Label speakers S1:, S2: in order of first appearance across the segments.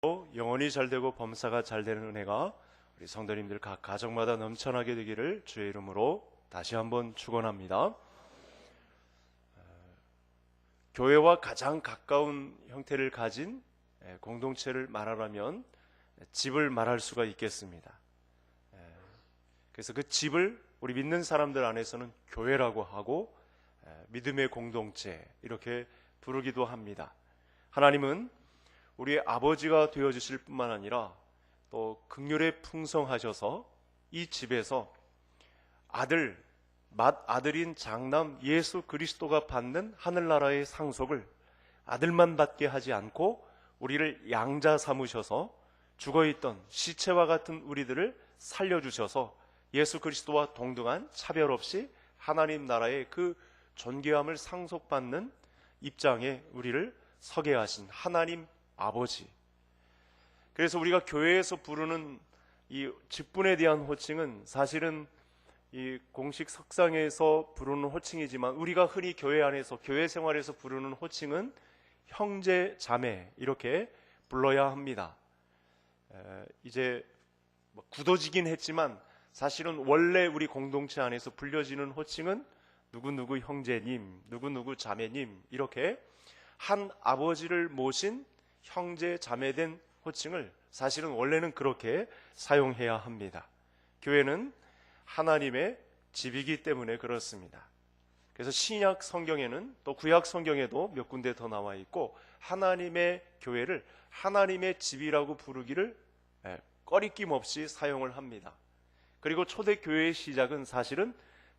S1: 영원히 잘되고 범사가 잘되는 은혜가 우리 성도님들 각 가정마다 넘쳐나게 되기를 주의 이름으로 다시 한번 축원합니다. 교회와 가장 가까운 형태를 가진 공동체를 말하라면 집을 말할 수가 있겠습니다. 그래서 그 집을 우리 믿는 사람들 안에서는 교회라고 하고 믿음의 공동체 이렇게 부르기도 합니다. 하나님은 우리의 아버지가 되어주실 뿐만 아니라 또 긍휼에 풍성하셔서 이 집에서 맏아들인 장남 예수 그리스도가 받는 하늘나라의 상속을 아들만 받게 하지 않고 우리를 양자 삼으셔서 죽어있던 시체와 같은 우리들을 살려주셔서 예수 그리스도와 동등한 차별 없이 하나님 나라의 그 존귀함을 상속받는 입장에 우리를 서게 하신 하나님 아버지. 그래서 우리가 교회에서 부르는 이 직분에 대한 호칭은 사실은 이 공식 석상에서 부르는 호칭이지만 우리가 흔히 교회 안에서 교회 생활에서 부르는 호칭은 형제 자매 이렇게 불러야 합니다. 이제 굳어지긴 했지만 사실은 원래 우리 공동체 안에서 불려지는 호칭은 누구누구 형제님, 누구누구 자매님 이렇게 한 아버지를 모신 형제 자매된 호칭을 사실은 원래는 그렇게 사용해야 합니다. 교회는 하나님의 집이기 때문에 그렇습니다. 그래서 신약 성경에는 또 구약 성경에도 몇 군데 더 나와 있고 하나님의 교회를 하나님의 집이라고 부르기를 꺼리낌 없이 사용을 합니다. 그리고 초대교회의 시작은 사실은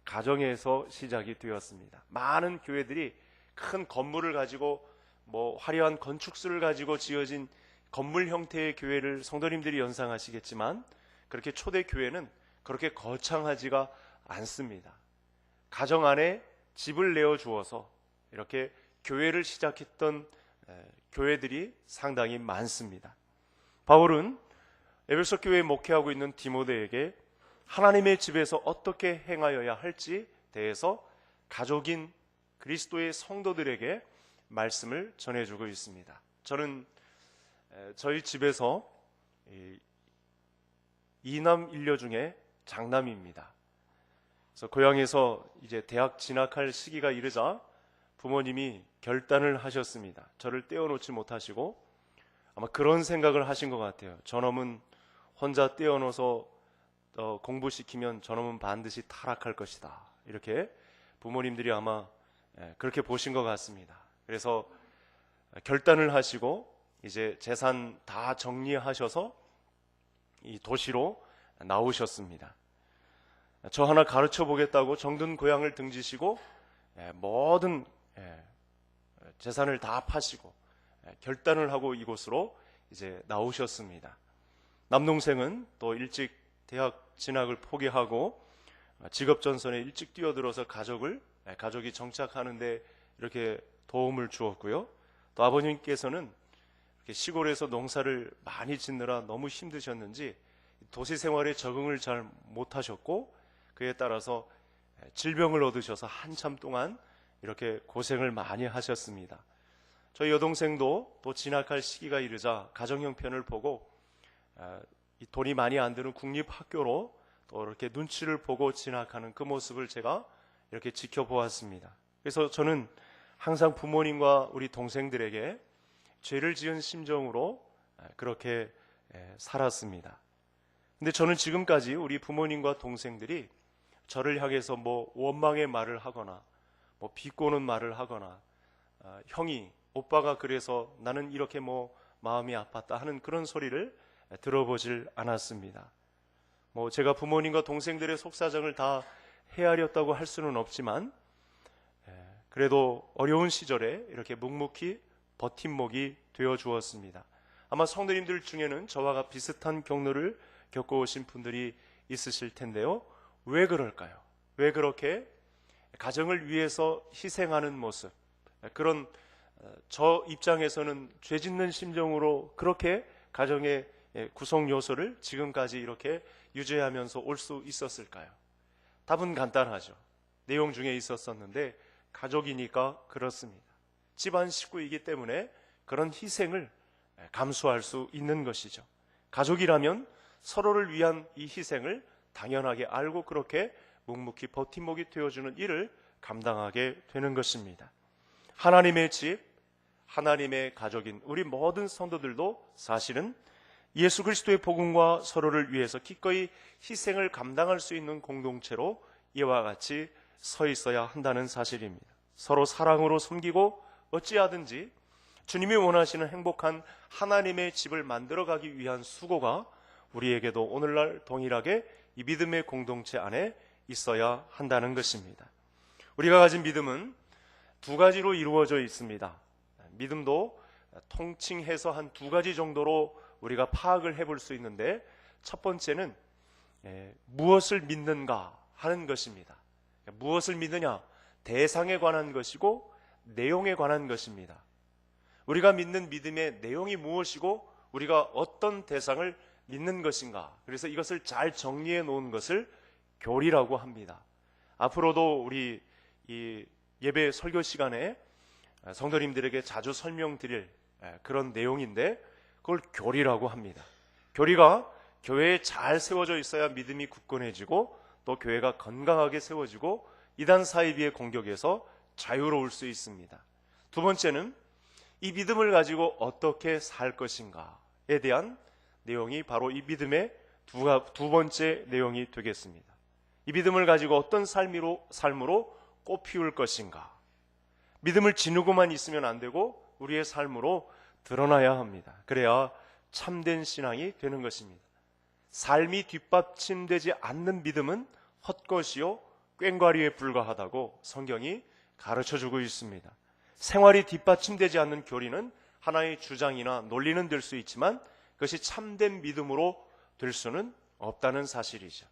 S1: 가정에서 시작이 되었습니다. 많은 교회들이 큰 건물을 가지고 화려한 건축술을 가지고 지어진 건물 형태의 교회를 성도님들이 연상하시겠지만 그렇게 초대교회는 그렇게 거창하지가 않습니다. 가정 안에 집을 내어주어서 이렇게 교회를 시작했던 교회들이 상당히 많습니다. 바울은 에베소 교회에 목회하고 있는 디모데에게 하나님의 집에서 어떻게 행하여야 할지 대해서 가족인 그리스도의 성도들에게 말씀을 전해주고 있습니다. 저는 저희 집에서 이남 일녀 중에 장남입니다. 그래서 고향에서 이제 대학 진학할 시기가 이르자 부모님이 결단을 하셨습니다. 저를 떼어놓지 못하시고 아마 그런 생각을 하신 것 같아요. 저놈은 혼자 떼어놓아서 공부시키면 저놈은 반드시 타락할 것이다. 이렇게 부모님들이 아마 그렇게 보신 것 같습니다. 그래서 결단을 하시고 이제 재산 다 정리하셔서 이 도시로 나오셨습니다. 저 하나 가르쳐 보겠다고 정든 고향을 등지시고 모든 재산을 다 파시고 결단을 하고 이곳으로 이제 나오셨습니다. 남동생은 또 일찍 대학 진학을 포기하고 직업전선에 일찍 뛰어들어서 가족이 정착하는데 이렇게 도움을 주었고요. 또 아버님께서는 이렇게 시골에서 농사를 많이 짓느라 너무 힘드셨는지 도시 생활에 적응을 잘 못하셨고 그에 따라서 질병을 얻으셔서 한참 동안 이렇게 고생을 많이 하셨습니다. 저희 여동생도 또 진학할 시기가 이르자 가정 형편을 보고 이 돈이 많이 안 드는 국립학교로 또 이렇게 눈치를 보고 진학하는 그 모습을 제가 이렇게 지켜보았습니다. 그래서 저는 항상 부모님과 우리 동생들에게 죄를 지은 심정으로 그렇게 살았습니다. 근데 저는 지금까지 우리 부모님과 동생들이 저를 향해서 원망의 말을 하거나 비꼬는 말을 하거나 형이 오빠가 그래서 나는 이렇게 마음이 아팠다 하는 그런 소리를 들어보질 않았습니다. 제가 부모님과 동생들의 속사정을 다 헤아렸다고 할 수는 없지만 그래도 어려운 시절에 이렇게 묵묵히 버팀목이 되어 주었습니다. 아마 성도님들 중에는 저와 비슷한 경로를 겪어오신 분들이 있으실 텐데요. 왜 그럴까요? 왜 그렇게 가정을 위해서 희생하는 모습, 그런 저 입장에서는 죄 짓는 심정으로 그렇게 가정의 구성 요소를 지금까지 이렇게 유지하면서 올 수 있었을까요? 답은 간단하죠. 내용 중에 있었었는데 가족이니까 그렇습니다. 집안 식구이기 때문에 그런 희생을 감수할 수 있는 것이죠. 가족이라면 서로를 위한 이 희생을 당연하게 알고 그렇게 묵묵히 버팀목이 되어주는 일을 감당하게 되는 것입니다. 하나님의 집, 하나님의 가족인 우리 모든 성도들도 사실은 예수 그리스도의 복음과 서로를 위해서 기꺼이 희생을 감당할 수 있는 공동체로 이와 같이 서 있어야 한다는 사실입니다. 서로 사랑으로 섬기고 어찌하든지 주님이 원하시는 행복한 하나님의 집을 만들어가기 위한 수고가 우리에게도 오늘날 동일하게 이 믿음의 공동체 안에 있어야 한다는 것입니다. 우리가 가진 믿음은 두 가지로 이루어져 있습니다. 믿음도 통칭해서 한 두 가지 정도로 우리가 파악을 해볼 수 있는데, 첫 번째는 무엇을 믿는가 하는 것입니다. 무엇을 믿느냐, 대상에 관한 것이고 내용에 관한 것입니다. 우리가 믿는 믿음의 내용이 무엇이고 우리가 어떤 대상을 믿는 것인가, 그래서 이것을 잘 정리해 놓은 것을 교리라고 합니다. 앞으로도 우리 이 예배 설교 시간에 성도님들에게 자주 설명드릴 그런 내용인데, 그걸 교리라고 합니다. 교리가 교회에 잘 세워져 있어야 믿음이 굳건해지고 또 교회가 건강하게 세워지고 이단 사이비의 공격에서 자유로울 수 있습니다. 두 번째는 이 믿음을 가지고 어떻게 살 것인가에 대한 내용이 바로 이 믿음의 두 번째 내용이 되겠습니다. 이 믿음을 가지고 어떤 삶으로 꽃피울 것인가. 믿음을 지니고만 있으면 안 되고 우리의 삶으로 드러나야 합니다. 그래야 참된 신앙이 되는 것입니다. 삶이 뒷받침되지 않는 믿음은 헛것이요 꽹과리에 불과하다고 성경이 가르쳐주고 있습니다. 생활이 뒷받침되지 않는 교리는 하나의 주장이나 논리는 될 수 있지만 그것이 참된 믿음으로 될 수는 없다는 사실이죠.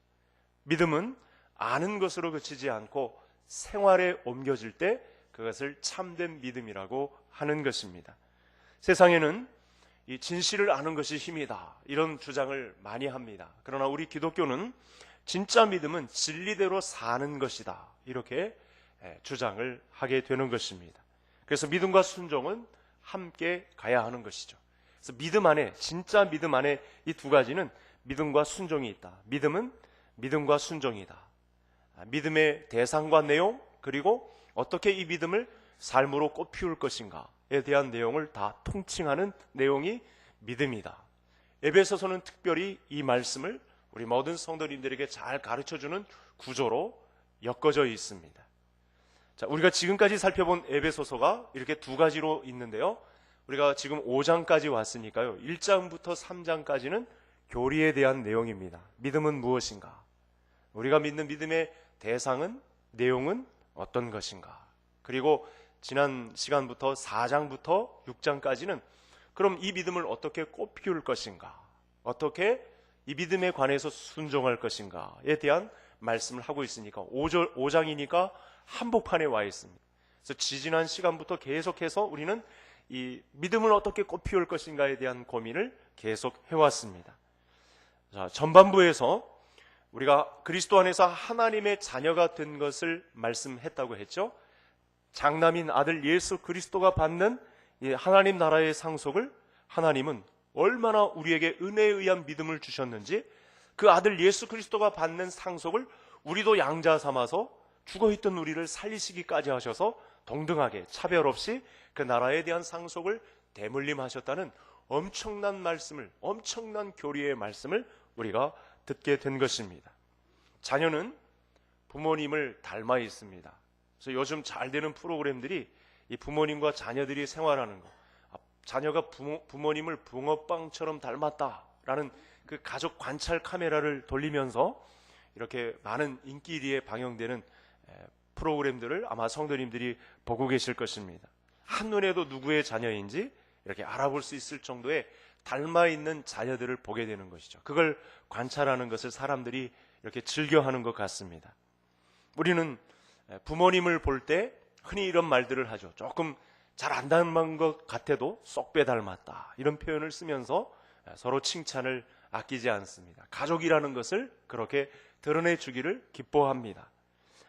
S1: 믿음은 아는 것으로 그치지 않고 생활에 옮겨질 때 그것을 참된 믿음이라고 하는 것입니다. 세상에는 이 진실을 아는 것이 힘이다, 이런 주장을 많이 합니다. 그러나 우리 기독교는 진짜 믿음은 진리대로 사는 것이다, 이렇게 주장을 하게 되는 것입니다. 그래서 믿음과 순종은 함께 가야 하는 것이죠. 그래서 믿음 안에, 진짜 믿음 안에 이 두 가지는 믿음과 순종이 있다. 믿음은 믿음과 순종이다. 믿음의 대상과 내용, 그리고 어떻게 이 믿음을 삶으로 꽃피울 것인가에 대한 내용을 다 통칭하는 내용이 믿음이다. 에베소서는 특별히 이 말씀을 우리 모든 성도님들에게 잘 가르쳐주는 구조로 엮어져 있습니다. 자, 우리가 지금까지 살펴본 에베소서가 이렇게 두 가지로 있는데요. 우리가 지금 5장까지 왔으니까요. 1장부터 3장까지는 교리에 대한 내용입니다. 믿음은 무엇인가? 우리가 믿는 믿음의 대상은, 내용은 어떤 것인가? 그리고 지난 시간부터 4장부터 6장까지는 그럼 이 믿음을 어떻게 꽃피울 것인가? 어떻게 이 믿음에 관해서 순종할 것인가에 대한 말씀을 하고 있으니까 5장이니까 한복판에 와 있습니다. 그래서 지지난 시간부터 계속해서 우리는 이 믿음을 어떻게 꽃피울 것인가에 대한 고민을 계속 해왔습니다. 자, 전반부에서 우리가 그리스도 안에서 하나님의 자녀가 된 것을 말씀했다고 했죠. 장남인 아들 예수 그리스도가 받는 이 하나님 나라의 상속을 하나님은 얼마나 우리에게 은혜에 의한 믿음을 주셨는지, 그 아들 예수 그리스도가 받는 상속을 우리도 양자 삼아서 죽어있던 우리를 살리시기까지 하셔서 동등하게 차별 없이 그 나라에 대한 상속을 대물림하셨다는 엄청난 말씀을, 엄청난 교리의 말씀을 우리가 듣게 된 것입니다. 자녀는 부모님을 닮아 있습니다. 그래서 요즘 잘 되는 프로그램들이 이 부모님과 자녀들이 생활하는 거, 자녀가 부모님을 붕어빵처럼 닮았다라는 그 가족 관찰 카메라를 돌리면서 이렇게 많은 인기리에 방영되는 프로그램들을 아마 성도님들이 보고 계실 것입니다. 한눈에도 누구의 자녀인지 이렇게 알아볼 수 있을 정도의 닮아있는 자녀들을 보게 되는 것이죠. 그걸 관찰하는 것을 사람들이 이렇게 즐겨하는 것 같습니다. 우리는 부모님을 볼 때 흔히 이런 말들을 하죠. 조금 잘 안 닮은 것 같아도 쏙 빼닮았다, 이런 표현을 쓰면서 서로 칭찬을 아끼지 않습니다. 가족이라는 것을 그렇게 드러내주기를 기뻐합니다.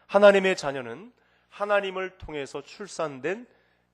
S1: 하나님의 자녀는 하나님을 통해서 출산된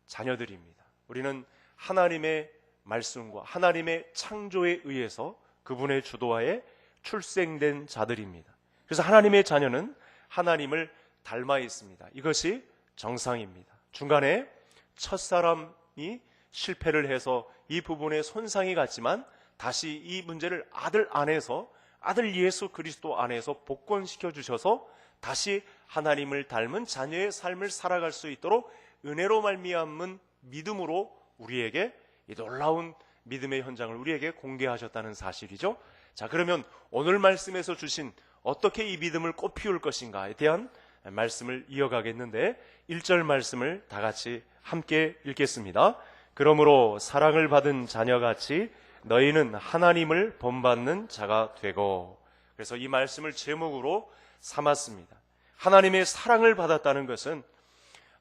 S1: 자녀들입니다. 우리는 하나님의 말씀과 하나님의 창조에 의해서 그분의 주도하에 출생된 자들입니다. 그래서 하나님의 자녀는 하나님을 닮아 있습니다. 이것이 정상입니다. 중간에 첫사람이 실패를 해서 이 부분에 손상이 갔지만 다시 이 문제를 아들 안에서, 아들 예수 그리스도 안에서 복권시켜 주셔서 다시 하나님을 닮은 자녀의 삶을 살아갈 수 있도록 은혜로 말미암은 믿음으로 우리에게 이 놀라운 믿음의 현장을 우리에게 공개하셨다는 사실이죠. 자, 그러면 오늘 말씀에서 주신 어떻게 이 믿음을 꽃피울 것인가에 대한 말씀을 이어가겠는데 1절 말씀을 다 같이 함께 읽겠습니다. 그러므로 사랑을 받은 자녀같이 너희는 하나님을 본받는 자가 되고. 그래서 이 말씀을 제목으로 삼았습니다. 하나님의 사랑을 받았다는 것은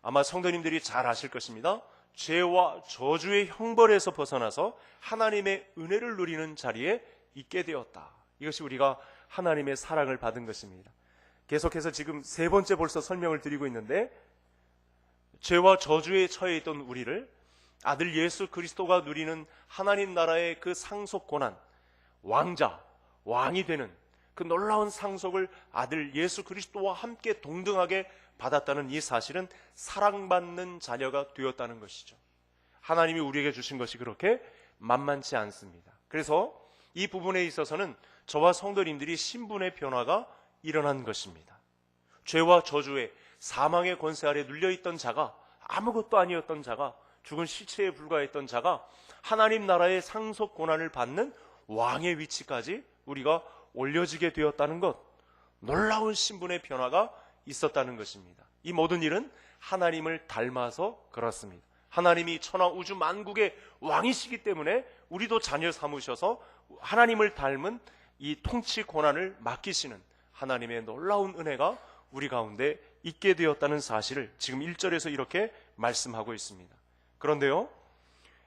S1: 아마 성도님들이 잘 아실 것입니다. 죄와 저주의 형벌에서 벗어나서 하나님의 은혜를 누리는 자리에 있게 되었다. 이것이 우리가 하나님의 사랑을 받은 것입니다. 계속해서 지금 세 번째 벌써 설명을 드리고 있는데, 죄와 저주에 처해 있던 우리를 아들 예수 그리스도가 누리는 하나님 나라의 그 상속 고난, 왕자, 왕이 되는 그 놀라운 상속을 아들 예수 그리스도와 함께 동등하게 받았다는 이 사실은 사랑받는 자녀가 되었다는 것이죠. 하나님이 우리에게 주신 것이 그렇게 만만치 않습니다. 그래서 이 부분에 있어서는 저와 성도님들이 신분의 변화가 일어난 것입니다. 죄와 저주의 사망의 권세 아래 눌려있던 자가, 아무것도 아니었던 자가, 죽은 시체에 불과했던 자가 하나님 나라의 상속 고난을 받는 왕의 위치까지 우리가 올려지게 되었다는 것, 놀라운 신분의 변화가 있었다는 것입니다. 이 모든 일은 하나님을 닮아서 그렇습니다. 하나님이 천하 우주 만국의 왕이시기 때문에 우리도 자녀 삼으셔서 하나님을 닮은 이 통치 고난을 맡기시는 하나님의 놀라운 은혜가 우리 가운데 있게 되었다는 사실을 지금 1절에서 이렇게 말씀하고 있습니다. 그런데요,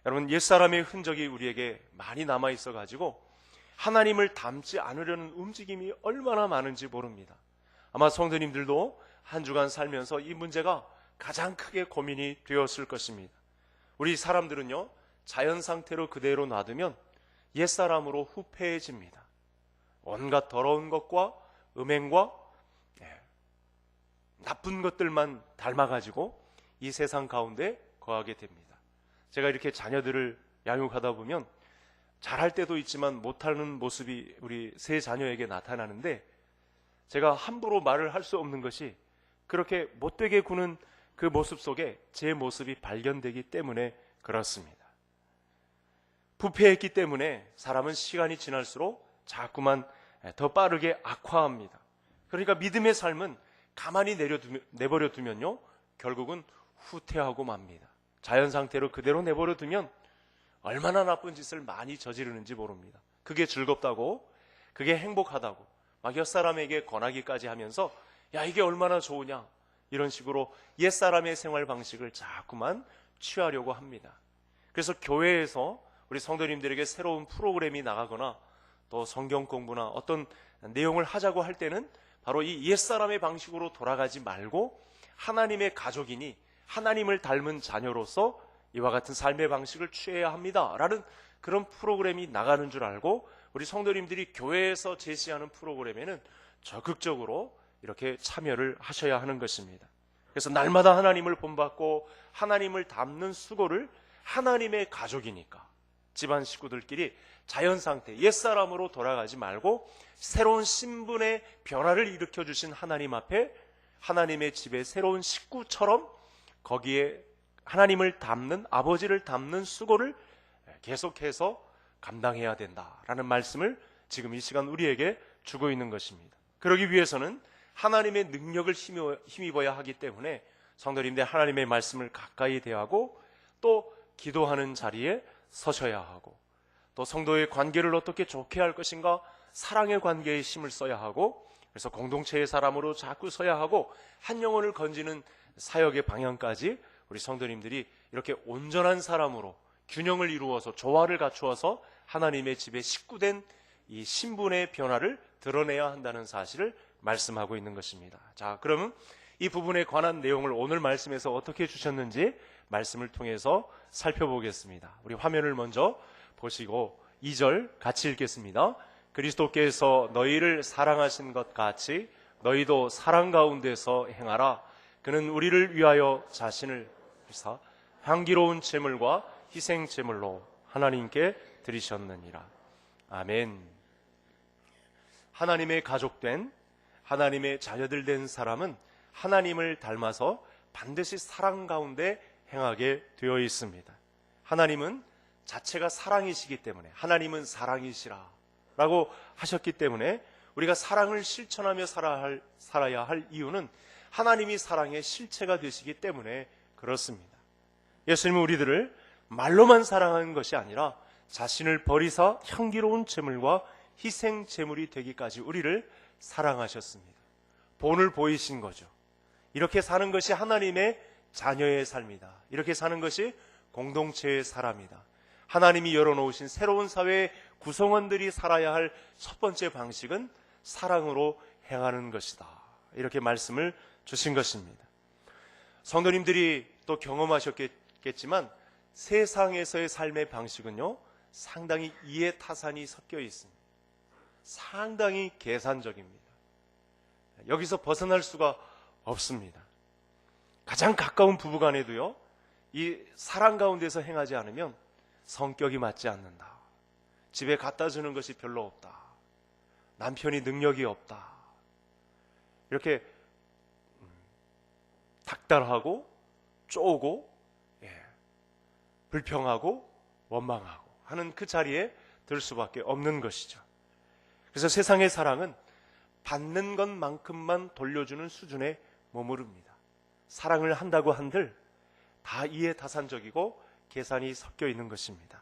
S1: 여러분, 옛사람의 흔적이 우리에게 많이 남아 있어 가지고 하나님을 닮지 않으려는 움직임이 얼마나 많은지 모릅니다. 아마 성도님들도 한 주간 살면서 이 문제가 가장 크게 고민이 되었을 것입니다. 우리 사람들은요, 자연 상태로 그대로 놔두면 옛사람으로 후패해집니다. 온갖 더러운 것과 음행과 나쁜 것들만 닮아가지고 이 세상 가운데 거하게 됩니다. 제가 이렇게 자녀들을 양육하다 보면 잘할 때도 있지만 못하는 모습이 우리 세 자녀에게 나타나는데, 제가 함부로 말을 할 수 없는 것이 그렇게 못되게 구는 그 모습 속에 제 모습이 발견되기 때문에 그렇습니다. 부패했기 때문에 사람은 시간이 지날수록 자꾸만 더 빠르게 악화합니다. 그러니까 믿음의 삶은 가만히 내버려 두면요, 결국은 후퇴하고 맙니다. 자연 상태로 그대로 내버려 두면 얼마나 나쁜 짓을 많이 저지르는지 모릅니다. 그게 즐겁다고, 그게 행복하다고 막 옛사람에게 권하기까지 하면서 야, 이게 얼마나 좋으냐, 이런 식으로 옛사람의 생활 방식을 자꾸만 취하려고 합니다. 그래서 교회에서 우리 성도님들에게 새로운 프로그램이 나가거나 또 성경 공부나 어떤 내용을 하자고 할 때는 바로 이 옛사람의 방식으로 돌아가지 말고 하나님의 가족이니 하나님을 닮은 자녀로서 이와 같은 삶의 방식을 취해야 합니다 라는 그런 프로그램이 나가는 줄 알고 우리 성도님들이 교회에서 제시하는 프로그램에는 적극적으로 이렇게 참여를 하셔야 하는 것입니다. 그래서 날마다 하나님을 본받고 하나님을 닮는 수고를 하나님의 가족이니까 집안 식구들끼리 자연 상태, 옛사람으로 돌아가지 말고 새로운 신분의 변화를 일으켜 주신 하나님 앞에 하나님의 집의 새로운 식구처럼 거기에 하나님을 닮는, 아버지를 닮는 수고를 계속해서 감당해야 된다라는 말씀을 지금 이 시간 우리에게 주고 있는 것입니다. 그러기 위해서는 하나님의 능력을 힘입어야 하기 때문에 성도님들 하나님의 말씀을 가까이 대하고 또 기도하는 자리에 서셔야 하고 또 성도의 관계를 어떻게 좋게 할 것인가, 사랑의 관계에 힘을 써야 하고, 그래서 공동체의 사람으로 자꾸 서야 하고 한 영혼을 건지는 사역의 방향까지 우리 성도님들이 이렇게 온전한 사람으로 균형을 이루어서 조화를 갖추어서 하나님의 집에 식구된 이 신분의 변화를 드러내야 한다는 사실을 말씀하고 있는 것입니다. 자, 그러면 이 부분에 관한 내용을 오늘 말씀에서 어떻게 주셨는지 말씀을 통해서 살펴보겠습니다. 우리 화면을 먼저 보시고 2절 같이 읽겠습니다. 그리스도께서 너희를 사랑하신 것 같이 너희도 사랑 가운데서 행하라. 그는 우리를 위하여 자신을 주사 향기로운 제물과 희생 제물로 하나님께 드리셨느니라. 아멘. 하나님의 가족된, 하나님의 자녀들 된 사람은 하나님을 닮아서 반드시 사랑 가운데 행하게 되어 있습니다. 하나님은 자체가 사랑이시기 때문에, 하나님은 사랑이시라 라고 하셨기 때문에 우리가 사랑을 실천하며 살아야 할 이유는 하나님이 사랑의 실체가 되시기 때문에 그렇습니다. 예수님은 우리들을 말로만 사랑하는 것이 아니라 자신을 버리사 향기로운 제물과 희생 제물이 되기까지 우리를 사랑하셨습니다. 본을 보이신 거죠. 이렇게 사는 것이 하나님의 자녀의 삶이다. 이렇게 사는 것이 공동체의 사람이다. 하나님이 열어놓으신 새로운 사회의 구성원들이 살아야 할 첫 번째 방식은 사랑으로 행하는 것이다. 이렇게 말씀을 주신 것입니다. 성도님들이 또 경험하셨겠지만 세상에서의 삶의 방식은요, 상당히 이해타산이 섞여 있습니다. 상당히 계산적입니다. 여기서 벗어날 수가 없습니다. 가장 가까운 부부간에도요, 이 사랑 가운데서 행하지 않으면 성격이 맞지 않는다. 집에 갖다 주는 것이 별로 없다. 남편이 능력이 없다. 이렇게 닥달하고 쪼고 불평하고 원망하고 하는 그 자리에 들 수밖에 없는 것이죠. 그래서 세상의 사랑은 받는 것만큼만 돌려주는 수준에 머무릅니다. 사랑을 한다고 한들 다 이해타산적이고 계산이 섞여 있는 것입니다.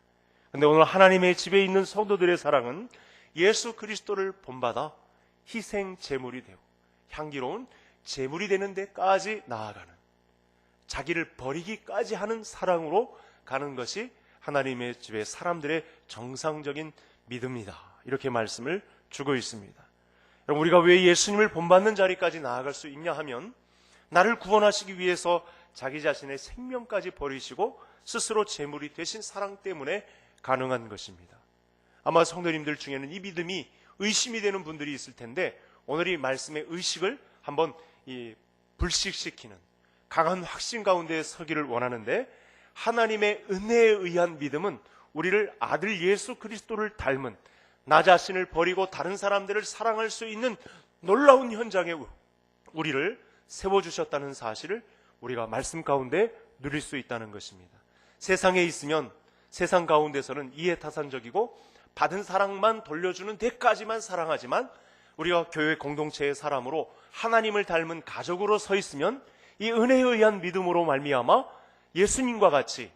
S1: 그런데 오늘 하나님의 집에 있는 성도들의 사랑은 예수 그리스도를 본받아 희생 제물이 되고 향기로운 제물이 되는 데까지 나아가는, 자기를 버리기까지 하는 사랑으로 가는 것이 하나님의 집의 사람들의 정상적인 믿음이다. 이렇게 말씀을 주고 있습니다. 여러분, 우리가 왜 예수님을 본받는 자리까지 나아갈 수 있냐 하면 나를 구원하시기 위해서 자기 자신의 생명까지 버리시고 스스로 제물이 되신 사랑 때문에 가능한 것입니다. 아마 성도님들 중에는 이 믿음이 의심이 되는 분들이 있을 텐데 오늘 이 말씀의 의식을 한번 불식시키는 강한 확신 가운데 서기를 원하는데, 하나님의 은혜에 의한 믿음은 우리를 아들 예수 그리스도를 닮은, 나 자신을 버리고 다른 사람들을 사랑할 수 있는 놀라운 현장에 우리를 세워주셨다는 사실을 우리가 말씀 가운데 누릴 수 있다는 것입니다. 세상에 있으면 세상 가운데서는 이해타산적이고 받은 사랑만 돌려주는 데까지만 사랑하지만, 우리가 교회 공동체의 사람으로 하나님을 닮은 가족으로 서 있으면 이 은혜에 의한 믿음으로 말미암아 예수님과 같이,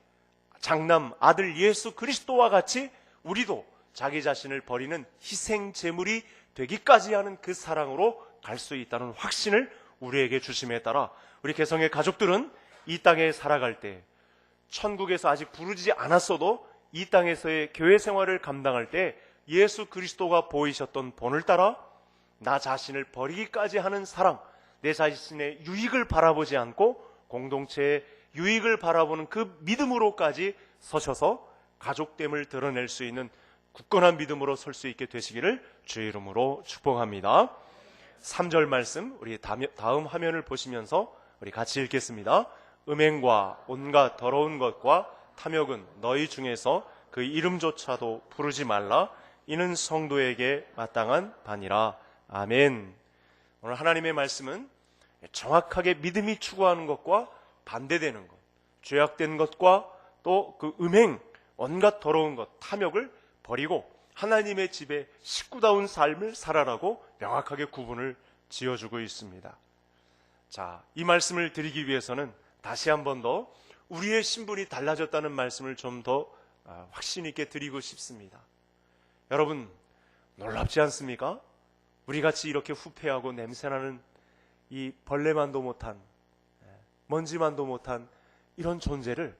S1: 장남 아들 예수 그리스도와 같이 우리도 자기 자신을 버리는 희생 제물이 되기까지 하는 그 사랑으로 갈 수 있다는 확신을 우리에게 주심에 따라 우리 개성의 가족들은 이 땅에 살아갈 때, 천국에서 아직 부르지 않았어도 이 땅에서의 교회 생활을 감당할 때 예수 그리스도가 보이셨던 본을 따라 나 자신을 버리기까지 하는 사랑, 내 자신의 유익을 바라보지 않고 공동체의 유익을 바라보는 그 믿음으로까지 서셔서 가족됨을 드러낼 수 있는 굳건한 믿음으로 설 수 있게 되시기를 주의 이름으로 축복합니다. 3절 말씀 우리 다음 화면을 보시면서 우리 같이 읽겠습니다. 음행과 온갖 더러운 것과 탐욕은 너희 중에서 그 이름조차도 부르지 말라. 이는 성도에게 마땅한 바니라. 아멘. 오늘 하나님의 말씀은 정확하게 믿음이 추구하는 것과 반대되는 것, 죄악된 것과 또 그 음행, 온갖 더러운 것, 탐욕을 버리고 하나님의 집에 식구다운 삶을 살아라고 명확하게 구분을 지어주고 있습니다. 자, 이 말씀을 드리기 위해서는 다시 한 번 더 우리의 신분이 달라졌다는 말씀을 좀 더 확신 있게 드리고 싶습니다. 여러분, 놀랍지 않습니까? 우리같이 이렇게 후패하고 냄새나는 이 벌레만도 못한, 먼지만도 못한 이런 존재를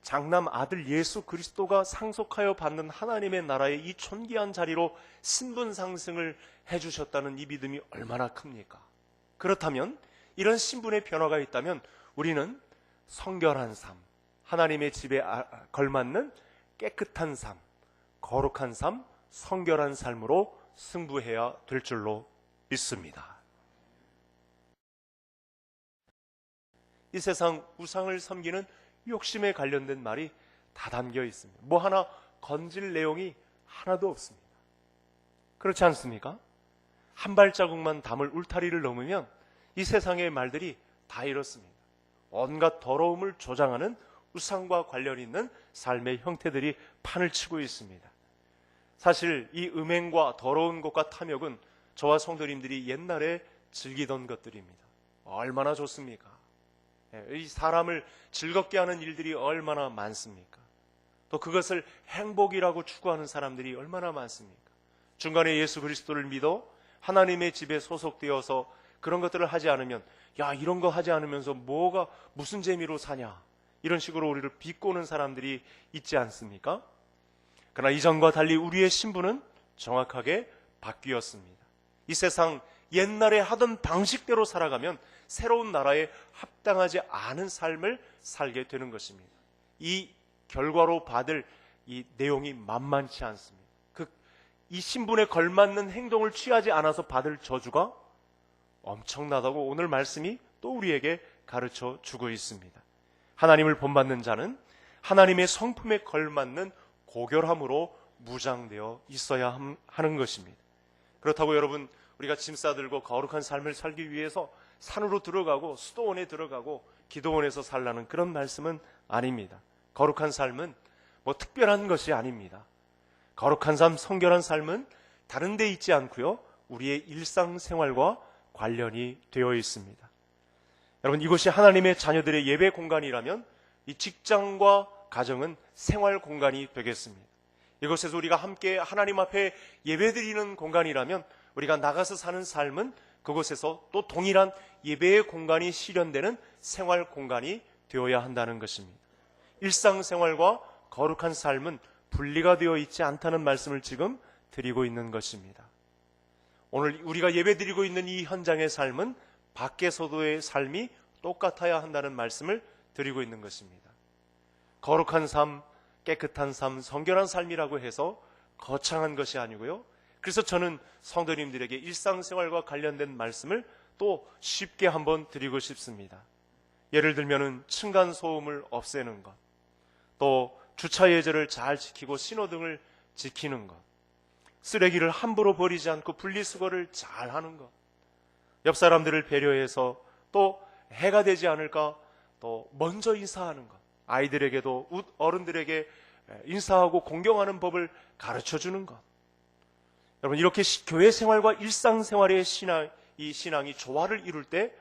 S1: 장남 아들 예수 그리스도가 상속하여 받는 하나님의 나라의 이 존귀한 자리로 신분 상승을 해주셨다는 이 믿음이 얼마나 큽니까? 그렇다면 이런 신분의 변화가 있다면 우리는 성결한 삶, 하나님의 집에 걸맞는 깨끗한 삶, 거룩한 삶, 성결한 삶으로 승부해야 될 줄로 믿습니다. 이 세상 우상을 섬기는 욕심에 관련된 말이 다 담겨 있습니다. 뭐 하나 건질 내용이 하나도 없습니다. 그렇지 않습니까? 한 발자국만 담을 울타리를 넘으면 이 세상의 말들이 다 이렇습니다. 온갖 더러움을 조장하는 우상과 관련 있는 삶의 형태들이 판을 치고 있습니다. 사실 이 음행과 더러운 것과 탐욕은 저와 성도님들이 옛날에 즐기던 것들입니다. 얼마나 좋습니까? 이 사람을 즐겁게 하는 일들이 얼마나 많습니까? 또 그것을 행복이라고 추구하는 사람들이 얼마나 많습니까? 중간에 예수 그리스도를 믿어 하나님의 집에 소속되어서 그런 것들을 하지 않으면, 야, 이런 거 하지 않으면서 뭐가 무슨 재미로 사냐, 이런 식으로 우리를 비꼬는 사람들이 있지 않습니까? 그러나 이전과 달리 우리의 신분은 정확하게 바뀌었습니다. 이 세상 옛날에 하던 방식대로 살아가면 새로운 나라에 합당하지 않은 삶을 살게 되는 것입니다. 이 결과로 받을 이 내용이 만만치 않습니다. 이 신분에 걸맞는 행동을 취하지 않아서 받을 저주가 엄청나다고 오늘 말씀이 또 우리에게 가르쳐 주고 있습니다. 하나님을 본받는 자는 하나님의 성품에 걸맞는 고결함으로 무장되어 있어야 하는 것입니다. 그렇다고 여러분, 우리가 짐 싸들고 거룩한 삶을 살기 위해서 산으로 들어가고 수도원에 들어가고 기도원에서 살라는 그런 말씀은 아닙니다. 거룩한 삶은 뭐 특별한 것이 아닙니다. 거룩한 삶, 성결한 삶은 다른 데 있지 않고요, 우리의 일상생활과 관련이 되어 있습니다. 여러분, 이곳이 하나님의 자녀들의 예배 공간이라면 이 직장과 가정은 생활 공간이 되겠습니다. 이곳에서 우리가 함께 하나님 앞에 예배드리는 공간이라면 우리가 나가서 사는 삶은 그곳에서 또 동일한 예배의 공간이 실현되는 생활 공간이 되어야 한다는 것입니다. 일상생활과 거룩한 삶은 분리가 되어 있지 않다는 말씀을 지금 드리고 있는 것입니다. 오늘 우리가 예배드리고 있는 이 현장의 삶은 밖에서도의 삶이 똑같아야 한다는 말씀을 드리고 있는 것입니다. 거룩한 삶, 깨끗한 삶, 성결한 삶이라고 해서 거창한 것이 아니고요, 그래서 저는 성도님들에게 일상생활과 관련된 말씀을 또 쉽게 한번 드리고 싶습니다. 예를 들면은 층간소음을 없애는 것, 또 주차 예절을 잘 지키고 신호등을 지키는 것, 쓰레기를 함부로 버리지 않고 분리수거를 잘 하는 것, 옆 사람들을 배려해서 또 해가 되지 않을까 또 먼저 인사하는 것, 아이들에게도 어른들에게 인사하고 공경하는 법을 가르쳐 주는 것. 여러분, 이렇게 교회 생활과 일상생활의 이 신앙이 조화를 이룰 때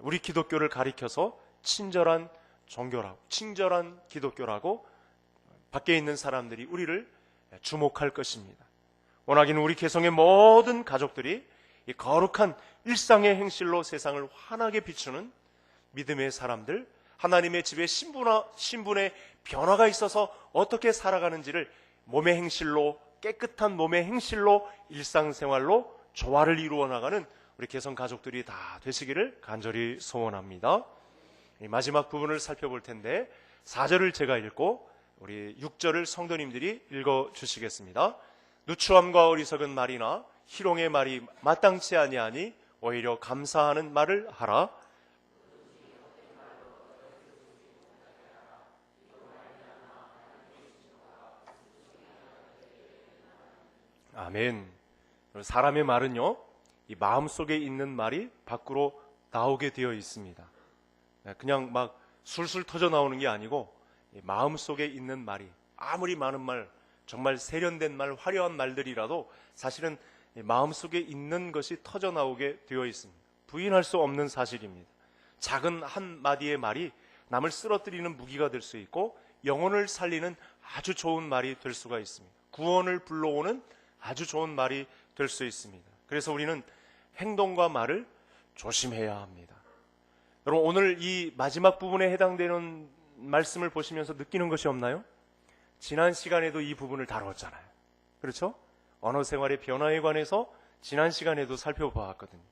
S1: 우리 기독교를 가리켜서 친절한 종교라고, 친절한 기독교라고 밖에 있는 사람들이 우리를 주목할 것입니다. 워낙에는 우리 개성의 모든 가족들이 이 거룩한 일상의 행실로 세상을 환하게 비추는 믿음의 사람들, 하나님의 집에 신분의 변화가 있어서 어떻게 살아가는지를 몸의 행실로, 깨끗한 몸의 행실로 일상생활로 조화를 이루어 나가는 우리 개성 가족들이 다 되시기를 간절히 소원합니다. 마지막 부분을 살펴볼 텐데 4절을 제가 읽고 우리 6절을 성도님들이 읽어주시겠습니다. 누추함과 어리석은 말이나 희롱의 말이 마땅치 아니하니 오히려 감사하는 말을 하라. 아멘. 사람의 말은요, 이 마음속에 있는 말이 밖으로 나오게 되어 있습니다. 그냥 막 술술 터져 나오는 게 아니고 마음속에 있는 말이 아무리 많은 말, 정말 세련된 말, 화려한 말들이라도 사실은 마음속에 있는 것이 터져 나오게 되어 있습니다. 부인할 수 없는 사실입니다. 작은 한 마디의 말이 남을 쓰러뜨리는 무기가 될 수 있고 영혼을 살리는 아주 좋은 말이 될 수가 있습니다. 구원을 불러오는 아주 좋은 말이 될 수 있습니다. 그래서 우리는 행동과 말을 조심해야 합니다. 여러분, 오늘 이 마지막 부분에 해당되는 말씀을 보시면서 느끼는 것이 없나요? 지난 시간에도 이 부분을 다뤘잖아요. 그렇죠? 언어 생활의 변화에 관해서 지난 시간에도 살펴보았거든요.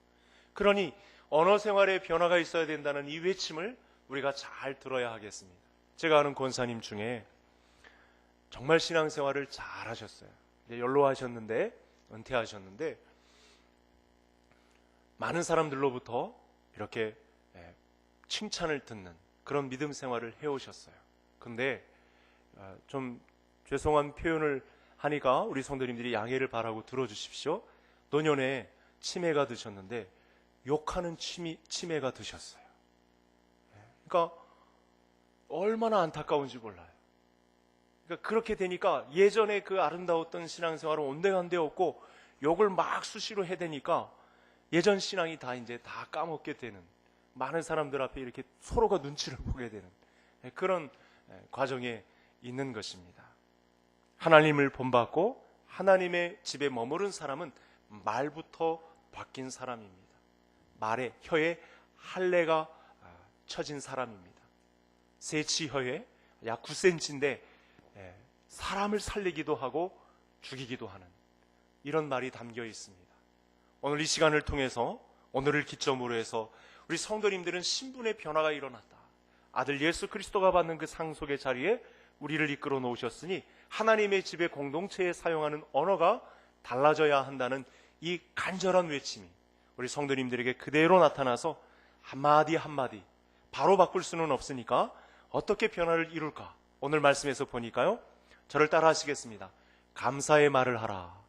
S1: 그러니 언어 생활에 변화가 있어야 된다는 이 외침을 우리가 잘 들어야 하겠습니다. 제가 아는 권사님 중에 정말 신앙생활을 잘 하셨어요. 이제 연로하셨는데, 은퇴하셨는데 많은 사람들로부터 이렇게 칭찬을 듣는 그런 믿음 생활을 해오셨어요. 근데 좀 죄송한 표현을 하니까 우리 성도님들이 양해를 바라고 들어주십시오. 노년에 치매가 드셨는데 욕하는 치매가 드셨어요. 그러니까 얼마나 안타까운지 몰라요. 그러니까 그렇게 되니까 예전에 그 아름다웠던 신앙생활은 온데간데 없고 욕을 막 수시로 해대니까 예전 신앙이 다 이제 다 까먹게 되는, 많은 사람들 앞에 이렇게 서로가 눈치를 보게 되는 그런 과정에 있는 것입니다. 하나님을 본받고 하나님의 집에 머무른 사람은 말부터 바뀐 사람입니다. 말에, 혀에 할례가 쳐진 사람입니다. 세치혀에 약 9cm인데 사람을 살리기도 하고 죽이기도 하는 이런 말이 담겨 있습니다. 오늘 이 시간을 통해서, 오늘을 기점으로 해서 우리 성도님들은 신분의 변화가 일어났다. 아들 예수 그리스도가 받는 그 상속의 자리에 우리를 이끌어 놓으셨으니 하나님의 집의 공동체에 사용하는 언어가 달라져야 한다는 이 간절한 외침이 우리 성도님들에게 그대로 나타나서 한마디 한마디 바로 바꿀 수는 없으니까 어떻게 변화를 이룰까? 오늘 말씀에서 보니까요, 저를 따라 하시겠습니다. 감사의 말을 하라.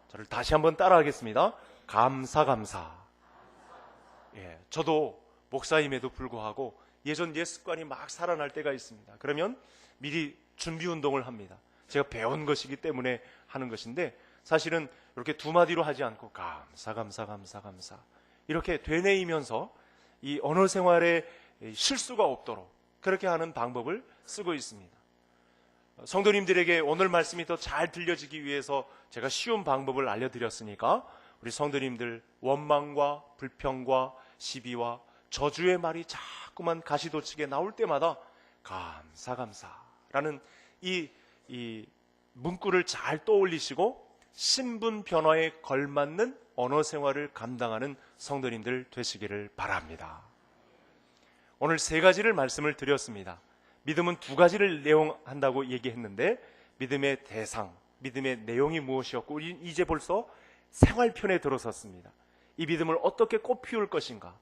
S1: 저를 다시 한번 따라 하겠습니다. 감사. 예, 저도 목사임에도 불구하고 예전 옛 습관이 막 살아날 때가 있습니다. 그러면 미리 준비 운동을 합니다. 제가 배운 것이기 때문에 하는 것인데 사실은 이렇게 두 마디로 하지 않고 감사 이렇게 되뇌이면서 이 언어 생활에 실수가 없도록 그렇게 하는 방법을 쓰고 있습니다. 성도님들에게 오늘 말씀이 더 잘 들려지기 위해서 제가 쉬운 방법을 알려드렸으니까 우리 성도님들 원망과 불평과 시비와 저주의 말이 자꾸만 가시돋치게 나올 때마다 감사라는 이 문구를 잘 떠올리시고 신분 변화에 걸맞는 언어 생활을 감당하는 성도님들 되시기를 바랍니다. 오늘 세 가지를 말씀을 드렸습니다. 믿음은 두 가지를 내용한다고 얘기했는데 믿음의 대상, 믿음의 내용이 무엇이었고 우리 이제 벌써 생활편에 들어섰습니다. 이 믿음을 어떻게 꽃피울 것인가?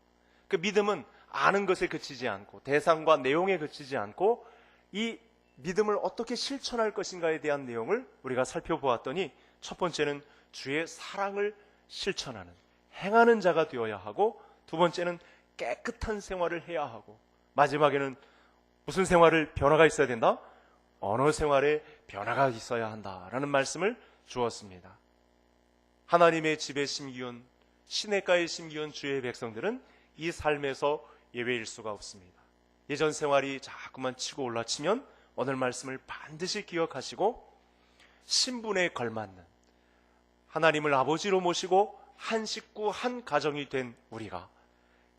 S1: 그 믿음은 아는 것에 그치지 않고 대상과 내용에 그치지 않고 이 믿음을 어떻게 실천할 것인가에 대한 내용을 우리가 살펴보았더니 첫 번째는 주의 사랑을 실천하는, 행하는 자가 되어야 하고 두 번째는 깨끗한 생활을 해야 하고 마지막에는 무슨 생활을 변화가 있어야 된다? 언어 생활에 변화가 있어야 한다라는 말씀을 주었습니다. 하나님의 집에 심기운, 시냇가에 심기운 주의 백성들은 이 삶에서 예외일 수가 없습니다. 예전 생활이 자꾸만 치고 올라치면 오늘 말씀을 반드시 기억하시고 신분에 걸맞는 하나님을 아버지로 모시고 한 식구 한 가정이 된 우리가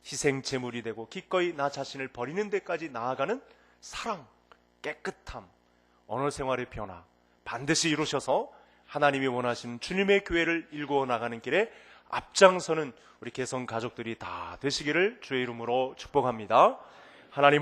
S1: 희생 제물이 되고 기꺼이 나 자신을 버리는 데까지 나아가는 사랑, 깨끗함, 언어 생활의 변화 반드시 이루셔서 하나님이 원하시는 주님의 교회를 일구어 나가는 길에 앞장서는 우리 개성 가족들이 다 되시기를 주의 이름으로 축복합니다. 하나님